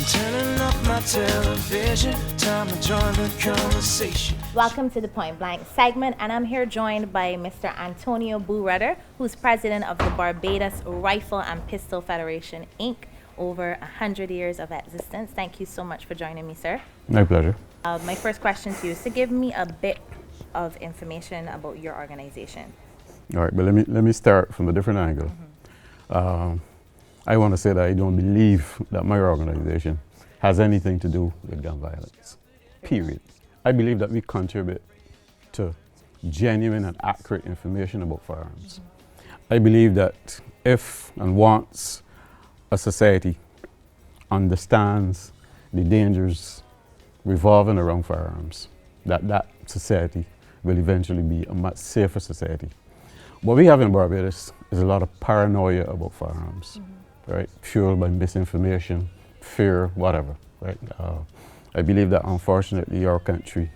Turning off my television, time to join the conversation. Welcome to the Point Blank segment, and I'm here joined by Mr. Antonio Burrudder, who's president of the Barbados Rifle and Pistol Federation, Inc., over 100 years of existence. Thank you so much for joining me, sir. My pleasure. My first question to you is to give me a bit of information about your organization. All right, but let me start from a different angle. I want to say that I don't believe that my organization has anything to do with gun violence, period. I believe that we contribute to genuine and accurate information about firearms. I believe that if and once a society understands the dangers revolving around firearms, that society will eventually be a much safer society. What we have in Barbados is a lot of paranoia about firearms, right? Fueled by misinformation, fear, whatever, right? I believe that unfortunately our country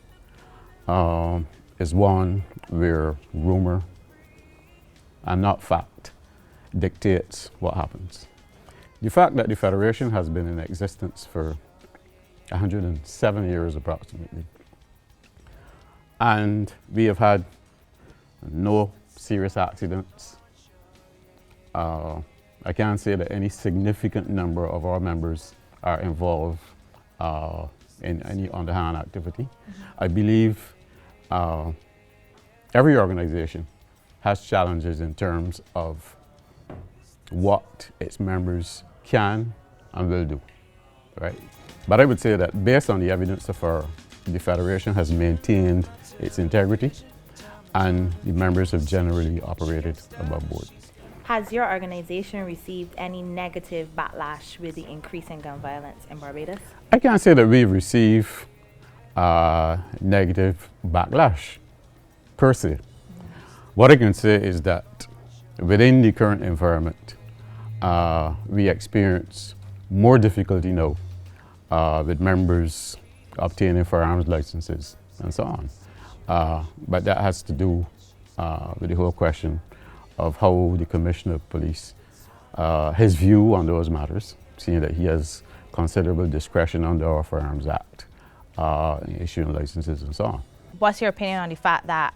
is one where rumor and not fact dictates what happens. The fact that the Federation has been in existence for 107 years approximately, and we have had no serious accidents. I can't say that any significant number of our members are involved in any underhand activity. I believe every organization has challenges in terms of what its members can and will do, right? But I would say that based on the evidence so far, the Federation has maintained its integrity and the members have generally operated above board. Has your organization received any negative backlash with the increase in gun violence in Barbados? I can't say that we've received negative backlash per se. What I can say is that within the current environment, we experience more difficulty now with members obtaining firearms licenses and so on. But that has to do with the whole question of how the Commissioner of Police, his view on those matters, seeing that he has considerable discretion under our Firearms Act in issuing licenses and so on. What's your opinion on the fact that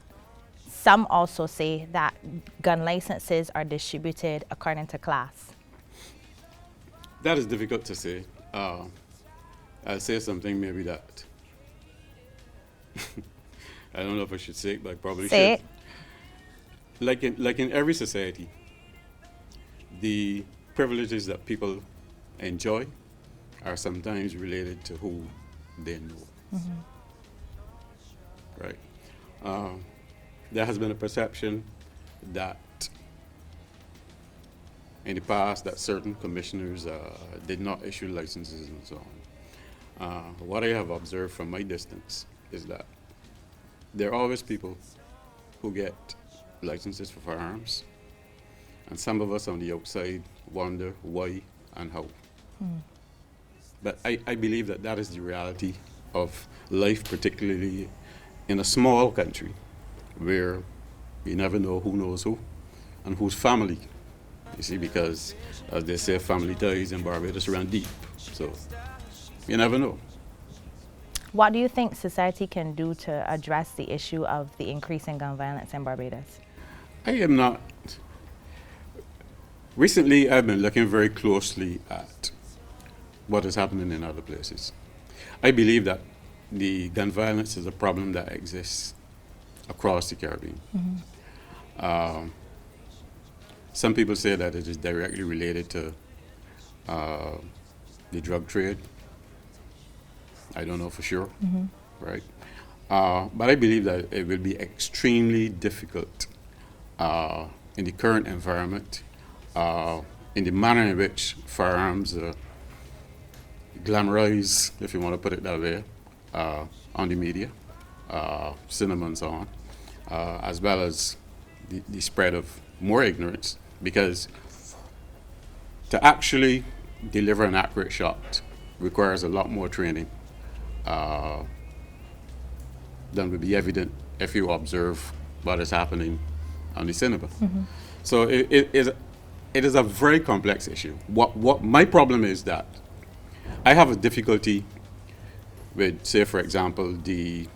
some also say that gun licenses are distributed according to class? That is difficult to say. I'll say something maybe that I don't know if I should say it, but I probably Say should. Like in every society, the privileges that people enjoy are sometimes related to who they know. Right? There has been a perception that in the past that certain commissioners did not issue licenses and so on. What I have observed from my distance is that there are always people who get licenses for firearms, and some of us on the outside wonder why and how. But I believe that that is the reality of life, particularly in a small country where you never know who knows who and whose family. You see, because as they say, family ties in Barbados run deep, so you never know. What do you think society can do to address the issue of the increase in gun violence in Barbados? I am not. Recently, I've been looking very closely at what is happening in other places. I believe that the gun violence is a problem that exists across the Caribbean. Some people say that it is directly related to the drug trade. I don't know for sure, right? But I believe that it will be extremely difficult in the current environment, in the manner in which firearms are glamorized, if you want to put it that way, on the media, cinema and so on, as well as the spread of more ignorance, because to actually deliver an accurate shot requires a lot more training than would be evident if you observe what is happening on the cinema. So it is a very complex issue. What my problem is that I have a difficulty with, say, for example, the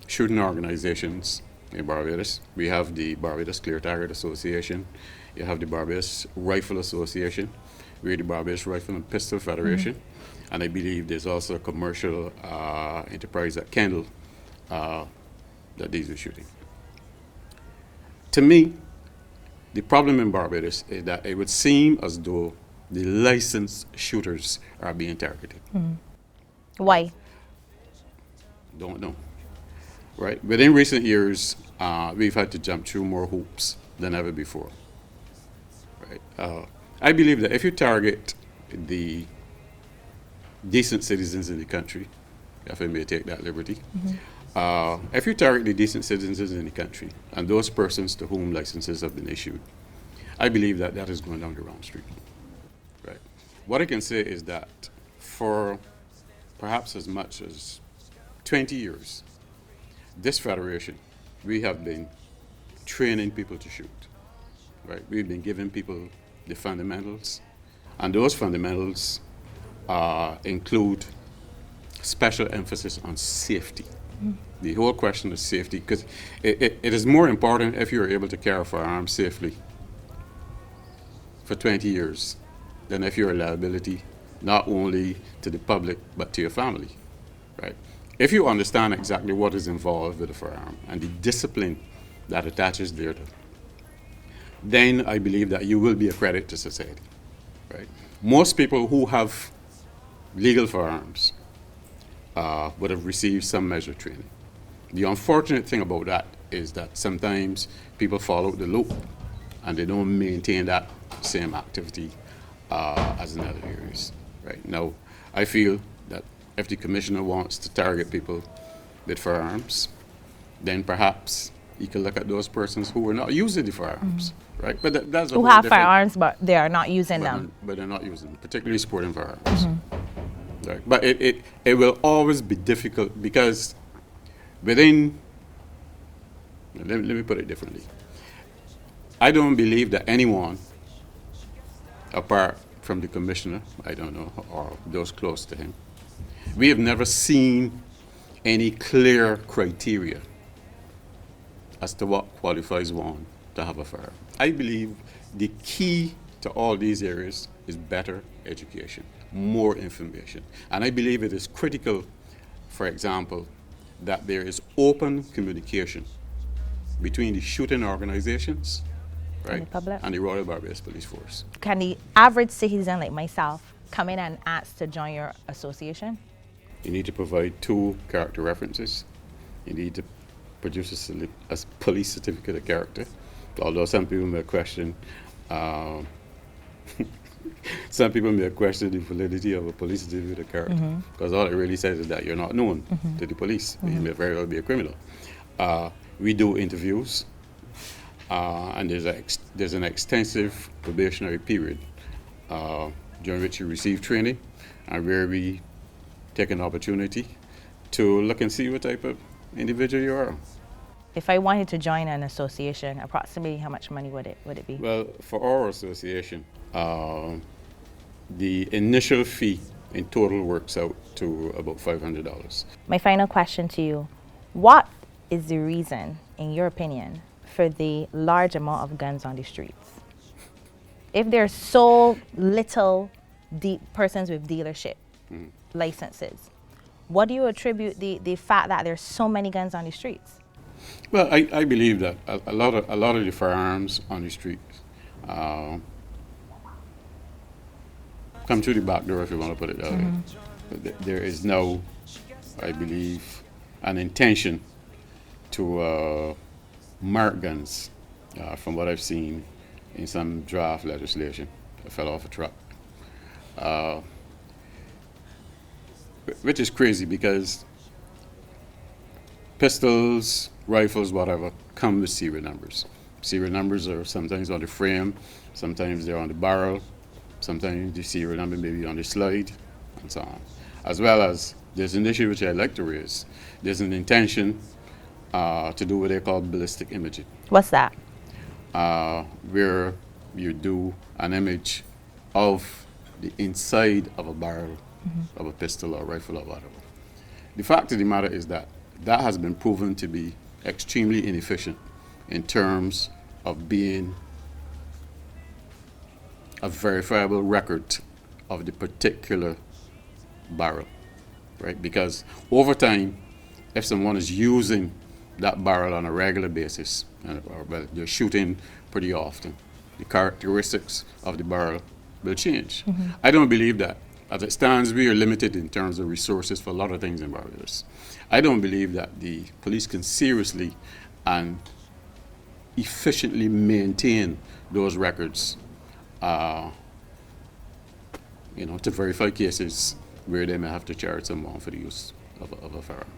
shooting organizations in Barbados. We have the Barbados Clear Target Association. You have the Barbados Rifle Association. We're the Barbados Rifle and Pistol Federation. And I believe there's also a commercial enterprise at Kendall that deals with shooting. To me, the problem in Barbados is that it would seem as though the licensed shooters are being targeted. Why? Don't know. Right? Within recent years, we've had to jump through more hoops than ever before. Right? I believe that if you target the decent citizens in the country, if I may take that liberty, if you target the decent citizens in the country and those persons to whom licenses have been issued, I believe that that is going down the wrong street. Right? What I can say is that for perhaps as much as 20 years, this federation, we have been training people to shoot. Right? We've been giving people the fundamentals, and those fundamentals include special emphasis on safety. The whole question of safety, because it is more important if you're able to carry a firearm safely for 20 years than if you're a liability not only to the public but to your family, right? If you understand exactly what is involved with a firearm and the discipline that attaches thereto, then I believe that you will be a credit to society, right? Most people who have legal firearms would have received some measure of training. The unfortunate thing about that is that sometimes people fall out the loop and they don't maintain that same activity as in other areas. Right now, I feel that if the commissioner wants to target people with firearms, then perhaps he can look at those persons who are not using the firearms, right? But that's a Who whole have different- firearms, but they are not using them. but they're not using them, particularly sporting firearms. Right. But it will always be difficult because within, let me put it differently. I don't believe that anyone, apart from the commissioner, I don't know, or those close to him, we have never seen any clear criteria as to what qualifies one to have a firearm. I believe the key to all these areas is better education, more information. And I believe it is critical, for example, that there is open communication between the shooting organizations, right, the public. and the Royal Barbados Police Force. Can the average citizen like myself come in and ask to join your association? You need to provide 2 character references. You need to produce a police certificate of character, although some people may question some people may question the validity of a police certificate of character, because all it really says is that you're not known to the police. You may very well be a criminal. We do interviews, and there's an extensive probationary period during which you receive training, and where we take an opportunity to look and see what type of individual you are. If I wanted to join an association, approximately how much money would it be? Well, for our association, the initial fee in total works out to about $500. My final question to you, what is the reason, in your opinion, for the large amount of guns on the streets? If there's so little persons with dealership licenses, what do you attribute the fact that there's so many guns on the streets? Well, I believe that a lot of the firearms on the streets come through the back door, if you want to put it that way. There is now, I believe, an intention to mark guns, from what I've seen in some draft legislation that fell off a truck. Which is crazy because pistols, rifles, whatever, come with serial numbers. Serial numbers are sometimes on the frame, sometimes they're on the barrel, sometimes the serial number may be on the slide, and so on. As well as, there's an issue which I'd like to raise. There's an intention to do what they call ballistic imaging. What's that? Where you do an image of the inside of a barrel of a pistol or rifle or whatever. The fact of the matter is that that has been proven to be extremely inefficient in terms of being a verifiable record of the particular barrel, right? Because over time, if someone is using that barrel on a regular basis, or they're shooting pretty often, the characteristics of the barrel will change. I don't believe that. As it stands, we are limited in terms of resources for a lot of things in Barbados. I don't believe that the police can seriously and efficiently maintain those records, to verify cases where they may have to charge someone for the use of a firearm.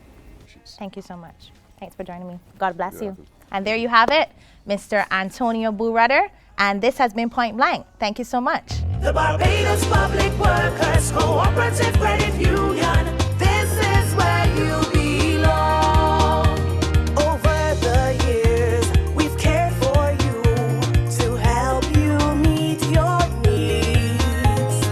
Thank you so much. Thanks for joining me. God bless you. And there you have it, Mr. Antonio Boo-Rudder. And this has been Point Blank. Thank you so much. The Barbados Public Workers Cooperative Credit Union. This is where you belong. Over the years, we've cared for you to help you meet your needs.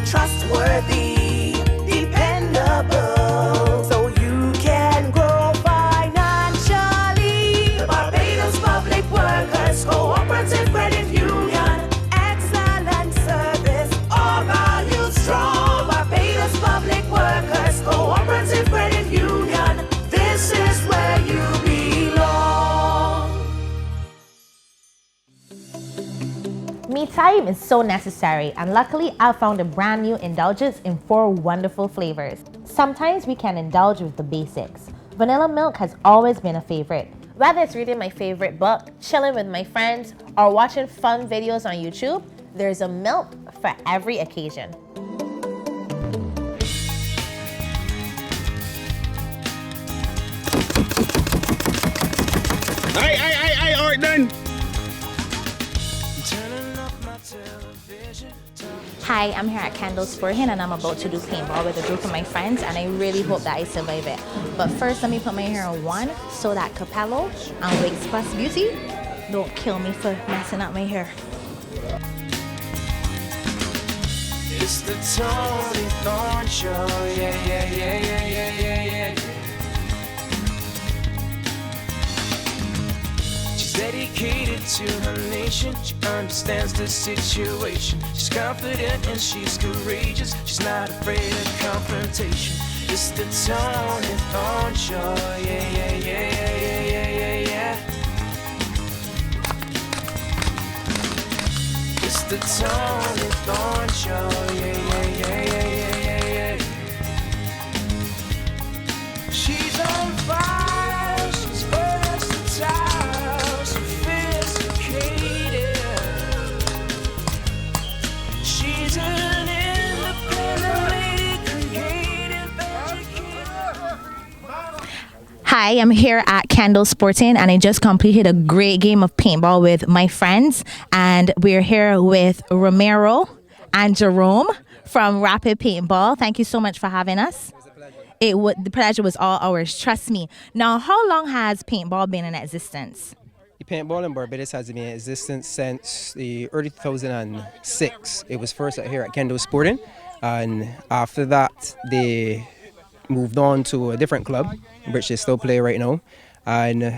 Trustworthy, dependable, so you can grow financially. The Barbados Public Workers Cooperative Credit Union. Excellent service, all values strong. Barbados Public Workers Cooperative Credit Union. This is where you belong. Me time is so necessary, and luckily I found a brand new indulgence in 4 wonderful flavors. Sometimes we can indulge with the basics. Vanilla milk has always been a favorite. Whether it's reading my favorite book, chilling with my friends, or watching fun videos on YouTube, there's a milk for every occasion. All right, done. Turning up my television. Hi, I'm here at Candle Sporting and I'm about to do paintball with a group of my friends, and I really hope that I survive it. But first, let me put my hair on one so that Capello and Wigs Plus Beauty don't kill me for messing up my hair. It's the Toni Thorne Show. Yeah. She's dedicated to her nation. She understands the situation. She's confident and she's courageous. She's not afraid of confrontation. It's the Toni Thorne Show. Yeah. It's the Toni Thorne Show. Yeah. She's on fire. She's versatile, sophisticated. She's an independent lady, creative, educated. Hi, I'm here at Candle Sporting and I just completed a great game of paintball with my friends, and we're here with Romero and Jerome from Rapid Paintball. Thank you so much for having us. The pleasure was all ours, trust me. Now, how long has paintball been in existence? The paintball in Barbados has been in existence since the early 2006. It was first here at Kendall Sporting, and after that they moved on to a different club, which they still play right now. And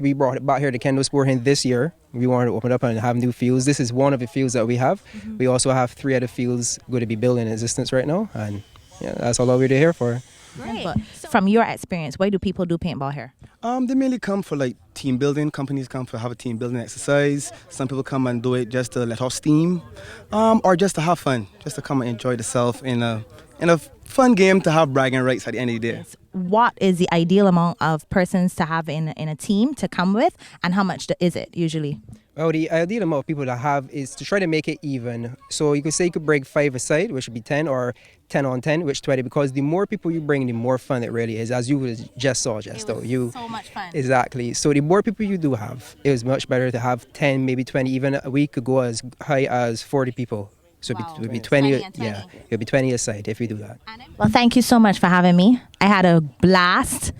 we brought it back here to Kendall Sporting this year. We wanted to open up and have new fields. This is one of the fields that we have. We also have 3 other fields going to be built in existence right now, and yeah, that's all we're here for. Great. But from your experience, why do people do paintball here? They mainly come for like team building. Companies come for have a team building exercise. Some people come and do it just to let off steam, or just to have fun, just to come and enjoy themselves in a fun game to have bragging rights at the end of the day. What is the ideal amount of persons to have in a team to come with, and how much is it usually? Well, the ideal amount of people to have is to try to make it even. So you could say you could break 5 aside, which would be 10, or 10 on 10, which 20, because the more people you bring, the more fun it really is, as you just saw just though. So much fun. Exactly. So the more people you do have, it is much better to have 10, maybe 20, even a week could go as high as 40 people. So Wow. it would be 20, 20 and 20. yeah, it would be 20 aside if you do that. Well, thank you so much for having me. I had a blast.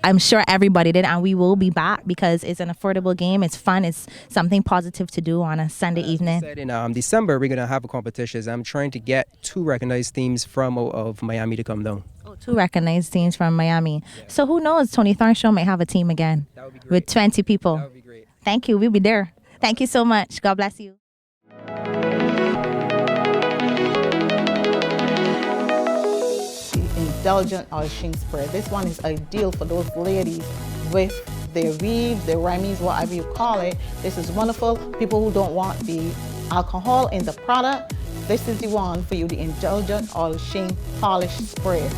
I'm sure everybody did, and we will be back because it's an affordable game. It's fun. It's something positive to do on a Sunday evening. Said in December, we're going to have a competition. I'm trying to get 2 recognized teams from of Miami to come down. Oh, 2 recognized teams from Miami. Yeah. So who knows? Toni Thorne Show might have a team again. That would be great. With 20 people. That would be great. Thank you. We'll be there. Thank you so much. God bless you. Indulgent Oil-Sheen Spray. This one is ideal for those ladies with their weave, their remies, whatever you call it. This is wonderful. People who don't want the alcohol in the product, this is the one for you, the Indulgent Oil-Sheen Polish Spray.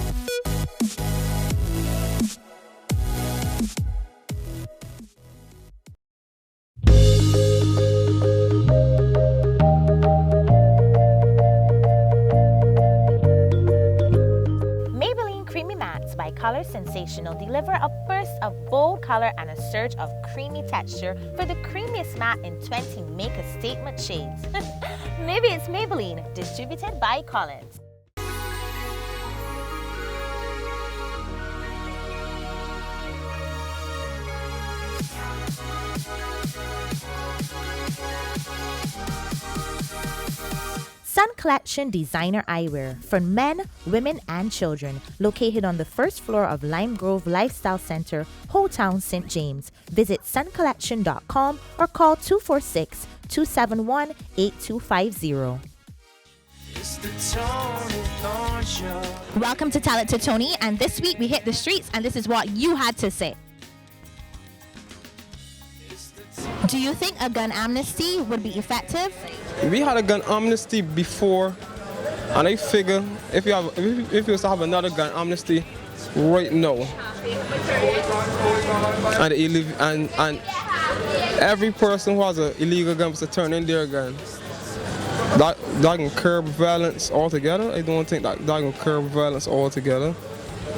By Color Sensational deliver a burst of bold color and a surge of creamy texture for the creamiest matte in 20 make a statement shades. Maybe it's Maybelline, distributed by Collins. Sun Collection Designer Eyewear for men, women, and children. Located on the first floor of Lime Grove Lifestyle Center, Town, St. James. Visit suncollection.com or call 246-271-8250. Welcome to Talented Toni, and this week we hit the streets, and this is what you had to say. Do you think a gun amnesty would be effective? We had a gun amnesty before, and I figure if you was to have another gun amnesty right now, and every person who has an illegal gun was to turn in their gun, that can curb violence altogether. I don't think that can curb violence altogether.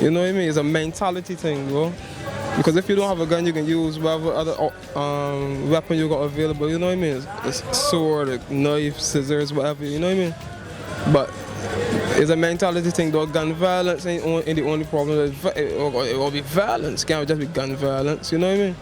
You know what I mean? It's a mentality thing, bro. Because if you don't have a gun, you can use whatever other weapon you got available, you know what I mean? It's sword, a knife, scissors, whatever, you know what I mean? But it's a mentality thing, though. Gun violence ain't the only problem. It will be violence, it can't just be gun violence, you know what I mean?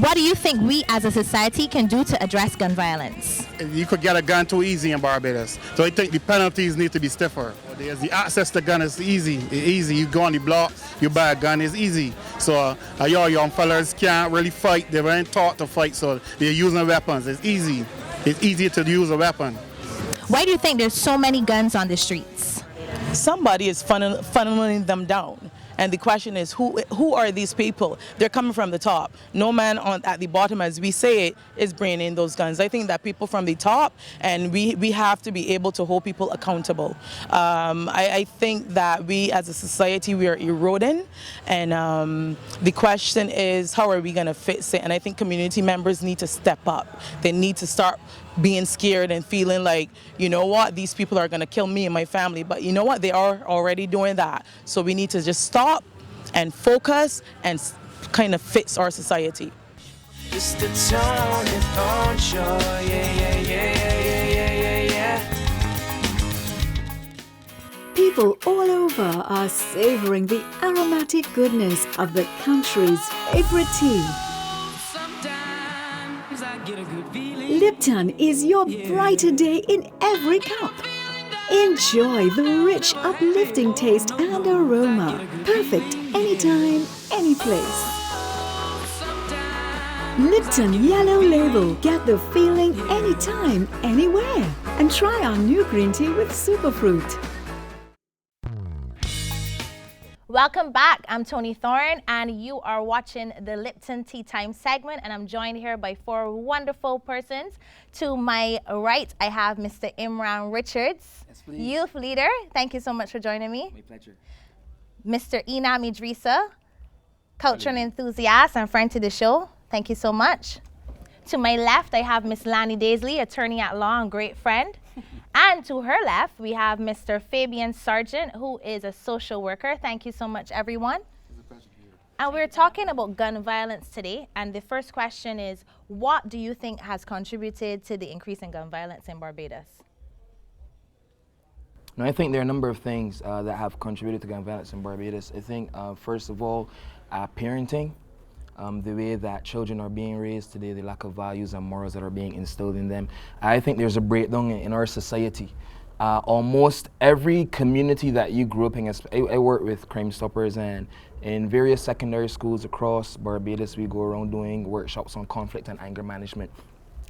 What do you think we as a society can do to address gun violence? You could get a gun too easy in Barbados. So I think the penalties need to be stiffer. The access to gun is easy. It's easy. You go on the block, you buy a gun, it's easy. So your young fellas can't really fight. They weren't taught to fight, so they're using weapons. It's easy. It's easier to use a weapon. Why do you think there's so many guns on the streets? Somebody is funneling them down. And the question is, who are these people? They're coming from the top. No man at the bottom, as we say it, is bringing in those guns. I think that people from the top, and we have to be able to hold people accountable. I think that we as a society, we are eroding. And the question is, how are we going to fix it? And I think community members need to step up. They need to start being scared and feeling like, you know what, these people are going to kill me and my family. But you know what, they are already doing that. So we need to just stop and focus and kind of fix our society. It's the Toni Thorne Show, yeah. People all over are savoring the aromatic goodness of the country's favorite tea. Lipton is your brighter day in every cup. Enjoy the rich, uplifting taste and aroma. Perfect anytime, any place. Lipton Yellow Label. Get the feeling anytime, anywhere. And try our new green tea with superfruit. Welcome back. I'm Toni Thorne, and you are watching the Lipton Tea Time segment, and I'm joined here by 4 wonderful persons. To my right, I have Mr. Imran Richards, youth leader. Thank you so much for joining me. My pleasure. Mr. Inam Idrissa, cultural enthusiast and friend to the show. Thank you so much. To my left, I have Miss Lani Daisley, attorney at law and great friend. And to her left, we have Mr. Fabian Sargent, who is a social worker. Thank you so much, everyone. It's a pleasure to be here. And we're talking about gun violence today. And the first question is, what do you think has contributed to the increase in gun violence in Barbados? Now, I think there are a number of things that have contributed to gun violence in Barbados. I think, first of all, parenting, the way that children are being raised today, the lack of values and morals that are being instilled in them. I think there's a breakdown in our society. Almost every community that you grew up in, I work with Crime Stoppers, and in various secondary schools across Barbados, we go around doing workshops on conflict and anger management.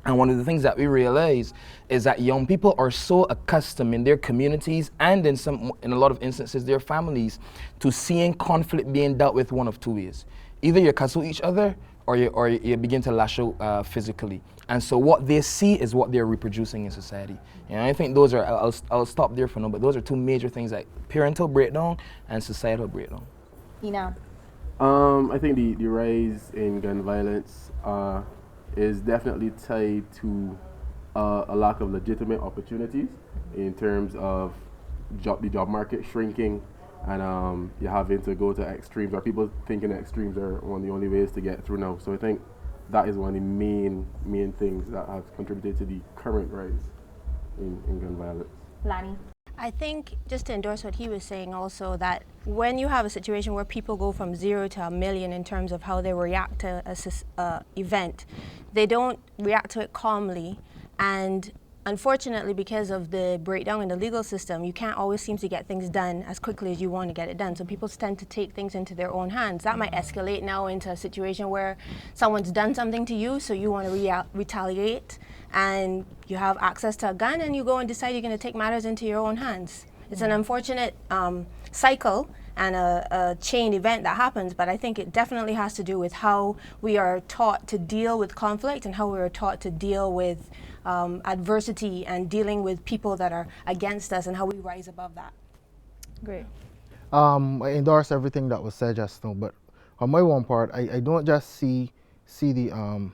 And one of the things that we realize is that young people are so accustomed in their communities and in a lot of instances, their families, to seeing conflict being dealt with one of two ways. Either you cussle each other or you begin to lash out physically. And so what they see is what they're reproducing in society. And I think those are, I'll stop there for now, but those are two major things, like parental breakdown and societal breakdown. Ina? I think the rise in gun violence is definitely tied to a lack of legitimate opportunities in terms of the job market shrinking, and you're having to go to extremes, or people thinking extremes are one of the only ways to get through now. So I think that is one of the main things that have contributed to the current rise in gun violence. Lani? I think, just to endorse what he was saying also, that when you have a situation where people go from 0 to 1,000,000 in terms of how they react to an event, they don't react to it calmly. And unfortunately, because of the breakdown in the legal system, you can't always seem to get things done as quickly as you want to get it done. So people tend to take things into their own hands. That might escalate now into a situation where someone's done something to you, so you want to retaliate, and you have access to a gun, and you go and decide you're going to take matters into your own hands. It's an unfortunate cycle and a chain event that happens, but I think it definitely has to do with how we are taught to deal with conflict and how we are taught to deal with adversity and dealing with people that are against us, and how we rise above that. Great. I endorse everything that was said just now, but on my one part, I don't just see the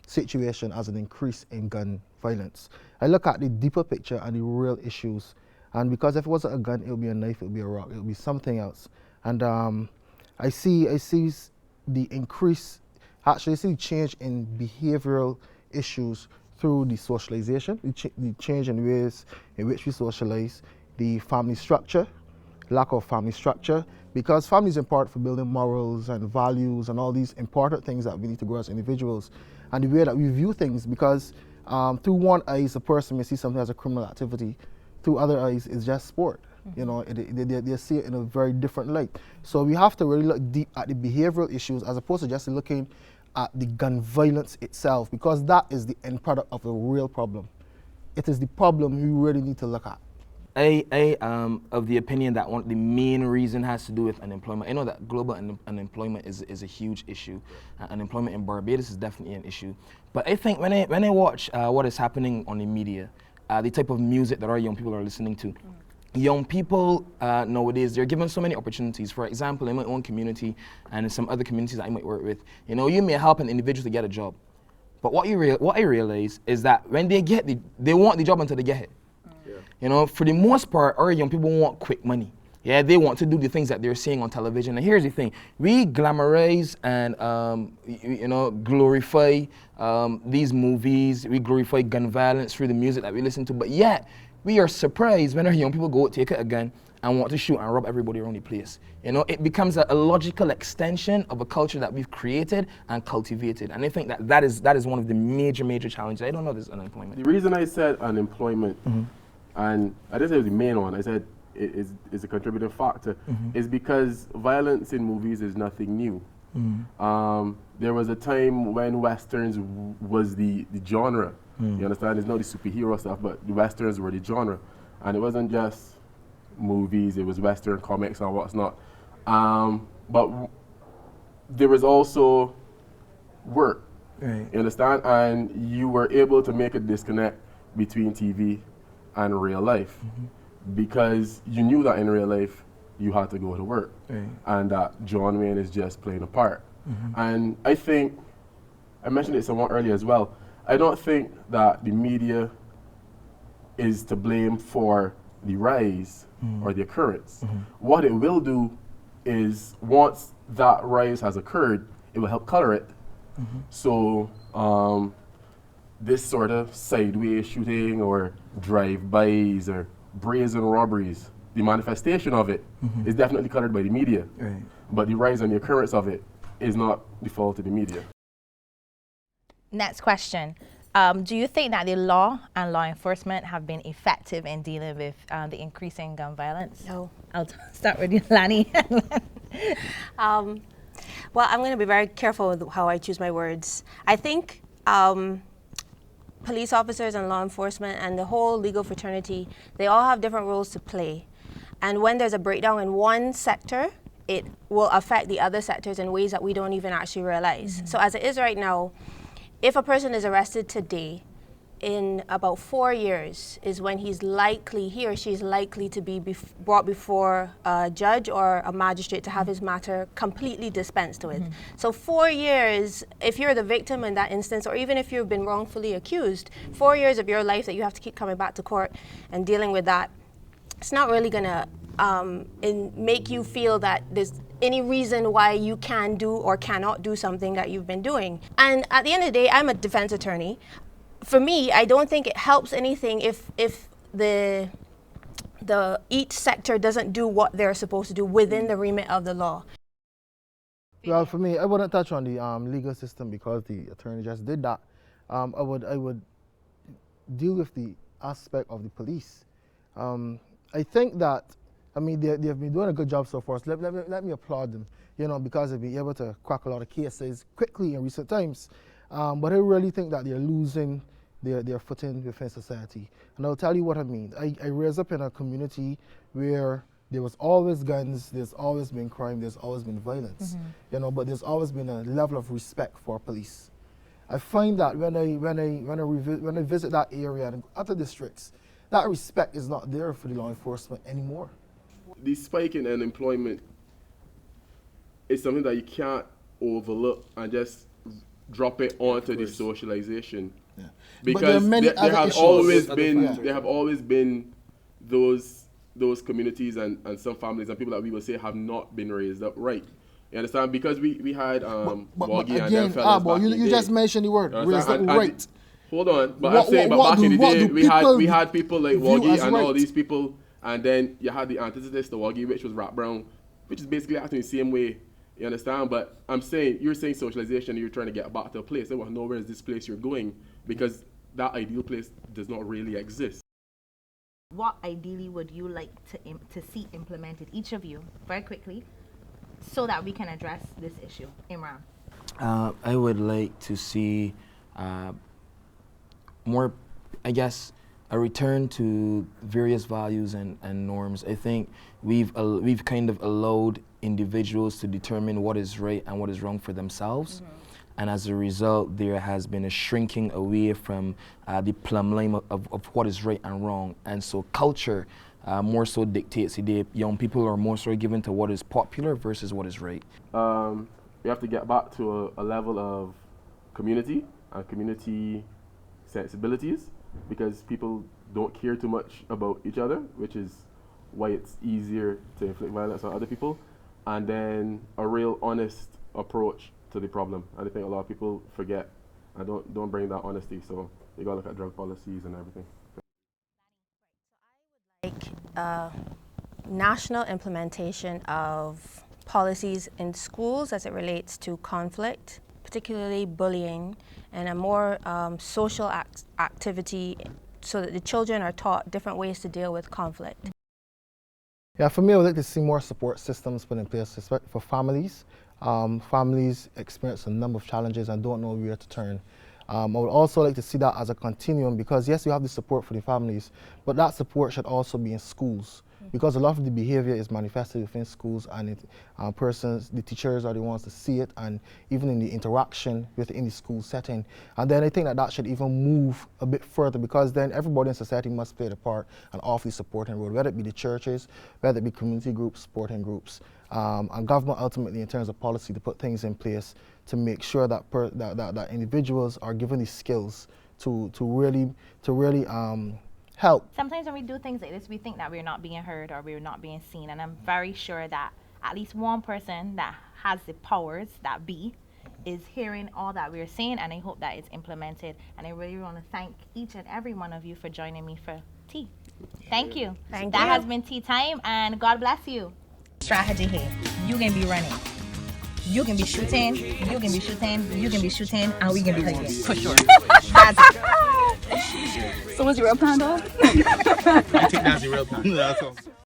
situation as an increase in gun violence. I look at the deeper picture and the real issues. And because if it wasn't a gun, it would be a knife, it would be a rock, it would be something else. And I see the increase, actually I see the change in behavioral issues through the socialization, the change in ways in which we socialize, the family structure, lack of family structure, because family is important for building morals and values and all these important things that we need to grow as individuals. And the way that we view things, because through one eyes, a person may see something as a criminal activity, through other eyes, it's just sport. Mm-hmm. You know, they see it in a very different light. So we have to really look deep at the behavioral issues as opposed to just looking at the gun violence itself, because that is the end product of a real problem. It is the problem we really need to look at. I of the opinion that the main reason has to do with unemployment. I know that global unemployment is a huge issue. Unemployment in Barbados is definitely an issue. But I think when I watch what is happening on the media, the type of music that our young people are listening to, young people nowadays, they're given so many opportunities. For example, in my own community and in some other communities that I might work with, you know, you may help an individual to get a job. But what I realize is that when they get they want the job until they get it. You know, for the most part, our young people want quick money. Yeah, they want to do the things that they're seeing on television. And here's the thing: we glamorize and glorify these movies. We glorify gun violence through the music that we listen to. But yet, we are surprised when our young people go take a gun and want to shoot and rob everybody around the place. You know, it becomes a logical extension of a culture that we've created and cultivated. And I think that is one of the major challenges. I don't know this unemployment. The reason I said unemployment. Mm-hmm. And I didn't say it was the main one, I said it is a contributing factor, is because violence in movies is nothing new. There was a time when Westerns was the genre. You understand? It's not the superhero stuff, but the Westerns were the genre. And it wasn't just movies, it was Western comics and what's not. But there was also work, right. You understand? And you were able to make a disconnect between TV and real life, because you knew that in real life you had to go to work, right. And that John Wayne is just playing a part. And I think, I mentioned it somewhat earlier as well, I don't think that the media is to blame for the rise or the occurrence. What it will do is, once that rise has occurred, it will help color it. So this sort of sideways shooting or drive-bys or brazen robberies, the manifestation of it is definitely colored by the media. Right. But the rise and the occurrence of it is not the fault of the media. Next question. Do you think that the law and law enforcement have been effective in dealing with the increasing gun violence? No. I'll start with you, Lani. Well, I'm going to be very careful with how I choose my words. I think police officers and law enforcement and the whole legal fraternity, they all have different roles to play. And when there's a breakdown in one sector, it will affect the other sectors in ways that we don't even actually realize. So as it is right now, if a person is arrested today, in about 4 years is when he or she is likely to be brought before a judge or a magistrate to have his matter completely dispensed with. So 4 years, if you're the victim in that instance, or even if you've been wrongfully accused, 4 years of your life that you have to keep coming back to court and dealing with that, it's not really gonna make you feel that there's any reason why you can do or cannot do something that you've been doing. And at the end of the day, I'm a defense attorney. For me, I don't think it helps anything if the each sector doesn't do what they're supposed to do within the remit of the law. Well, for me, I wouldn't touch on the legal system because the attorney just did that. I would deal with the aspect of the police. I think that, I mean, they have been doing a good job so far. So let me applaud them, you know, because they've been able to crack a lot of cases quickly in recent times. But I really think that they're losing their footing within society. And I'll tell you what I mean. I raised up in a community where there was always guns, there's always been crime, there's always been violence, you know, but there's always been a level of respect for police. I find that when I visit that area and other districts, that respect is not there for the law enforcement anymore. The spike in unemployment is something that you can't overlook and just drop it onto the socialization. Yeah. Because there have always been those communities and some families and people that we will say have not been raised up right. You understand? Because we had Woggy and them fellas you just mentioned the word raised up right. Hold on, but I'm saying, back in the day, we had people like Woggy and all these people, and then you had the antithesis, the Woggy, which was Rap Brown, which is basically acting the same way. You understand? But I'm saying, you're saying socialization, you're trying to get back to a place. Well, nowhere is this place you're going, because that ideal place does not really exist. What ideally would you like to see implemented, each of you, very quickly, so that we can address this issue? Imran. I would like to see more, I guess, a return to various values and norms. I think we've kind of allowed individuals to determine what is right and what is wrong for themselves. And as a result, there has been a shrinking away from the plumb line of what is right and wrong. And so culture more so dictates today. Young people are more so given to what is popular versus what is right. We have to get back to a level of community and community sensibilities, because people don't care too much about each other, which is why it's easier to inflict violence on other people. And then a real honest approach to the problem. And I think a lot of people forget and don't bring that honesty. So you gotta look at drug policies and everything. National implementation of policies in schools as it relates to conflict, particularly bullying, and a more social activity so that the children are taught different ways to deal with conflict. Yeah, for me, I would like to see more support systems put in place for families. Families experience a number of challenges and don't know where to turn. I would also like to see that as a continuum, because yes, you have the support for the families, but that support should also be in schools, because a lot of the behavior is manifested within schools, and the teachers are the ones to see it, and even in the interaction within the school setting. And then I think that should even move a bit further, because then everybody in society must play their part and offer the supporting role, whether it be the churches, whether it be community groups, sporting groups, and government ultimately in terms of policy to put things in place to make sure that that individuals are given the skills to really help. Sometimes when we do things like this, we think that we're not being heard or we're not being seen, and I'm very sure that at least one person that has the powers that be is hearing all that we're saying, and I hope that it's implemented. And I really want to thank each and every one of you for joining me for tea. Thank you. Thank that you. has been tea time, and God bless you. Strategy here. You can be running. You can be shooting. You can be shooting. You can be shooting, and we can be hugging. For sure. That's it. So what's your real plan, dog? I think that's the real plan.